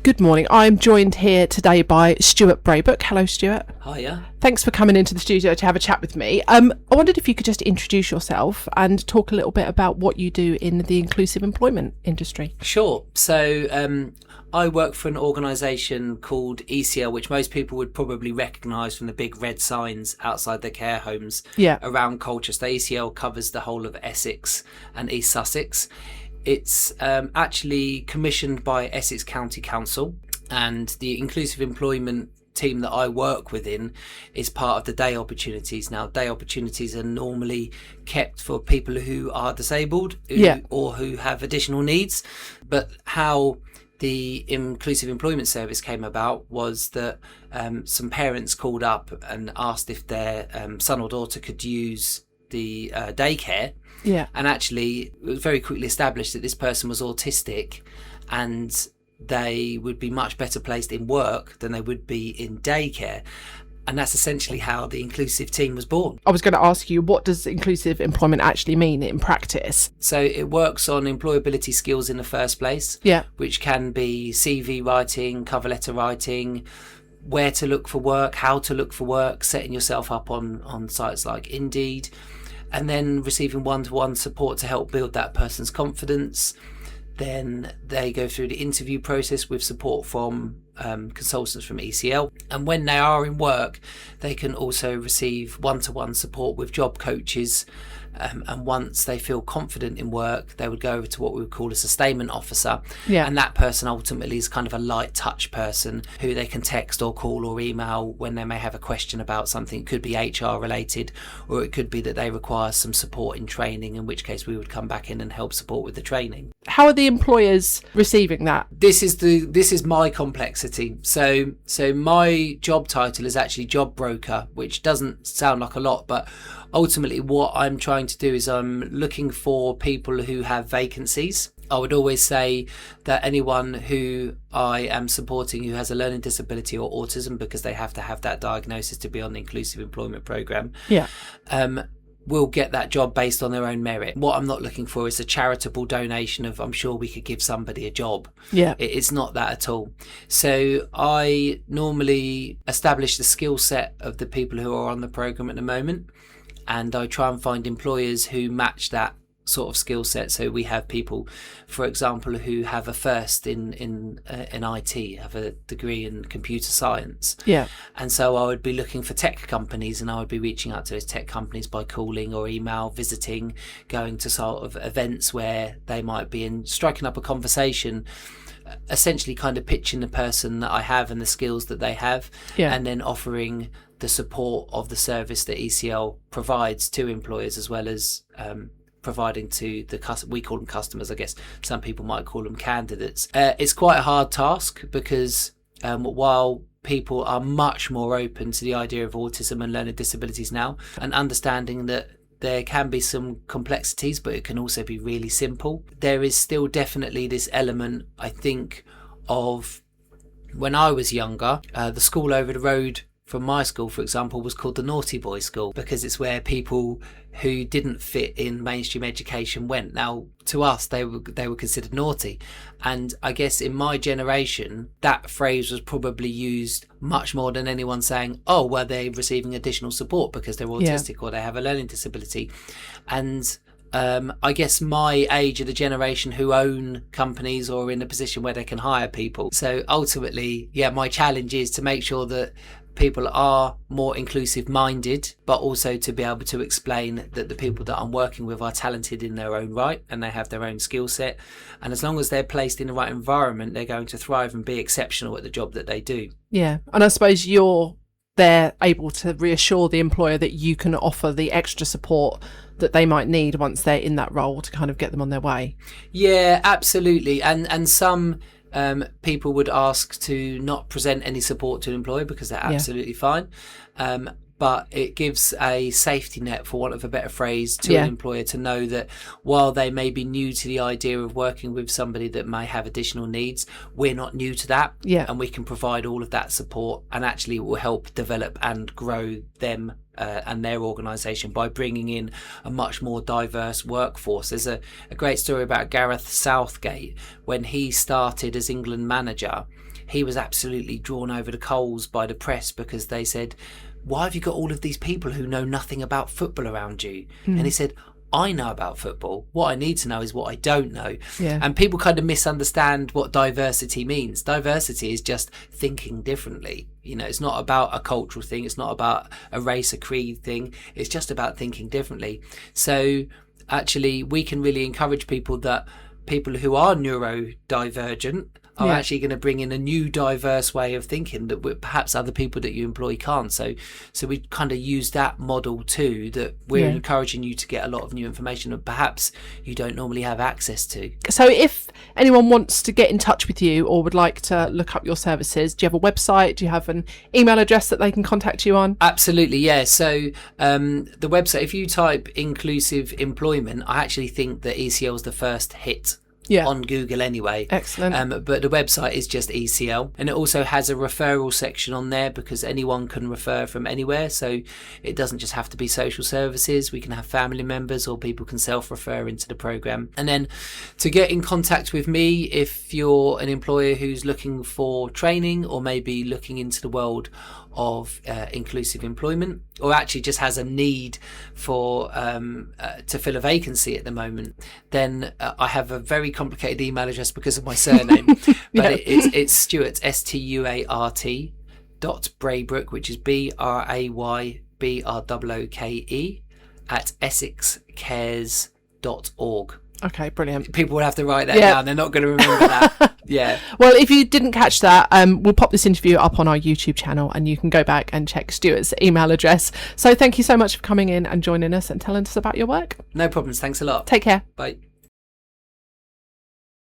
Good morning. I'm joined here today by Stuart Braybrook. Hello, Stuart. Hiya. Thanks for coming into the studio to have a chat with me. I wondered if you could just introduce yourself and talk a little bit about what you do in the inclusive employment industry. Sure. So I work for an organisation called ECL, which most people would probably recognise from the big red signs outside their care homes around Colchester. ECL covers the whole of Essex and East Sussex. It's actually commissioned by Essex County Council, and the inclusive employment team that I work within is part of the day opportunities. Now, day opportunities are normally kept for people who are disabled or who have additional needs. But how the inclusive employment service came about was that some parents called up and asked if their son or daughter could use the daycare. And actually it was very quickly established that this person was autistic and they would be much better placed in work than they would be in daycare. And that's essentially how the inclusive team was born. I was going to ask you, what does inclusive employment actually mean in practice? So it works on employability skills in the first place, which can be CV writing, cover letter writing, where to look for work, how to look for work, setting yourself up on sites like Indeed, and then receiving one-to-one support to help build that person's confidence. Then they go through the interview process with support from consultants from ECL. And when they are in work, they can also receive one-to-one support with job coaches. And once they feel confident in work, they would go over to what we would call a sustainment officer. And that person ultimately is kind of a light touch person who they can text or call or email when they may have a question about something. It could be HR related, or it could be that they require some support in training, in which case we would come back in and help support with the training. How are the employers receiving that? This is my complexity. So my job title is actually job broker, which doesn't sound like a lot, but ultimately what I'm trying to do is I'm looking for people who have vacancies. I would always say that anyone who I am supporting who has a learning disability or autism, because they have to have that diagnosis to be on the inclusive employment programme, will get that job based on their own merit. What I'm not looking for is a charitable donation of, I'm sure we could give somebody a job. It's not that at all. So I normally establish the skill set of the people who are on the programme at the moment, and I try and find employers who match that sort of skill set. So we have people, for example, who have a first in IT, have a degree in computer science. And so I would be looking for tech companies, and I would be reaching out to those tech companies by calling or email, visiting, going to sort of events where they might be in, striking up a conversation, essentially kind of pitching the person that I have and the skills that they have, and then offering the support of the service that ECL provides to employers, as well as providing to we call them customers, I guess some people might call them candidates. It's quite a hard task because while people are much more open to the idea of autism and learning disabilities now, and understanding that there can be some complexities, but it can also be really simple, there is still definitely this element, I think, of when I was younger, the school over the road from my school, for example, was called the Naughty Boy School, because it's where people who didn't fit in mainstream education went. Now, to us, they were considered naughty. And I guess in my generation, that phrase was probably used much more than anyone saying, oh, well, they're receiving additional support because they're autistic or they have a learning disability. And I guess my age are the generation who own companies or are in a position where they can hire people. So ultimately, my challenge is to make sure that people are more inclusive minded, but also to be able to explain that the people that I'm working with are talented in their own right and they have their own skill set, and as long as they're placed in the right environment, they're going to thrive and be exceptional at the job that they do. And I suppose you're there able to reassure the employer that you can offer the extra support that they might need once they're in that role to kind of get them on their way. Absolutely. And some people would ask to not present any support to an employer because they're absolutely fine. But it gives a safety net, for want of a better phrase, to an employer to know that while they may be new to the idea of working with somebody that may have additional needs, we're not new to that. And we can provide all of that support, and actually it will help develop and grow them and their organisation by bringing in a much more diverse workforce. There's a great story about Gareth Southgate. When he started as England manager, he was absolutely drawn over the coals by the press because they said, why have you got all of these people who know nothing about football around you? And he said, I know about football. What I need to know is what I don't know. Yeah. And people kind of misunderstand what diversity means. Diversity is just thinking differently. You know, it's not about a cultural thing. It's not about a race, a creed thing. It's just about thinking differently. So actually, we can really encourage people that people who are neurodivergent are actually going to bring in a new diverse way of thinking that perhaps other people that you employ can't. So we kind of use that model too, that we're encouraging you to get a lot of new information that perhaps you don't normally have access to. So if anyone wants to get in touch with you or would like to look up your services, do you have a website? Do you have an email address that they can contact you on? Absolutely, yeah. So the website, if you type inclusive employment, I actually think that ECL is the first hit on Google anyway. Excellent. But the website is just ECL, and it also has a referral section on there because anyone can refer from anywhere. So it doesn't just have to be social services. We can have family members, or people can self-refer into the program. And then to get in contact with me, if you're an employer who's looking for training or maybe looking into the world of inclusive employment, or actually just has a need for to fill a vacancy at the moment, then I have a very complicated email address because of my surname. But it's Stuart, Stuart .Braybrook, which is BRAYBROOKE at EssexCares.org. Okay, brilliant. People will have to write that down. They're not going to remember that. Yeah. Well, if you didn't catch that, we'll pop this interview up on our YouTube channel and you can go back and check Stuart's email address. So thank you so much for coming in and joining us and telling us about your work. No problems. Thanks a lot. Take care. Bye.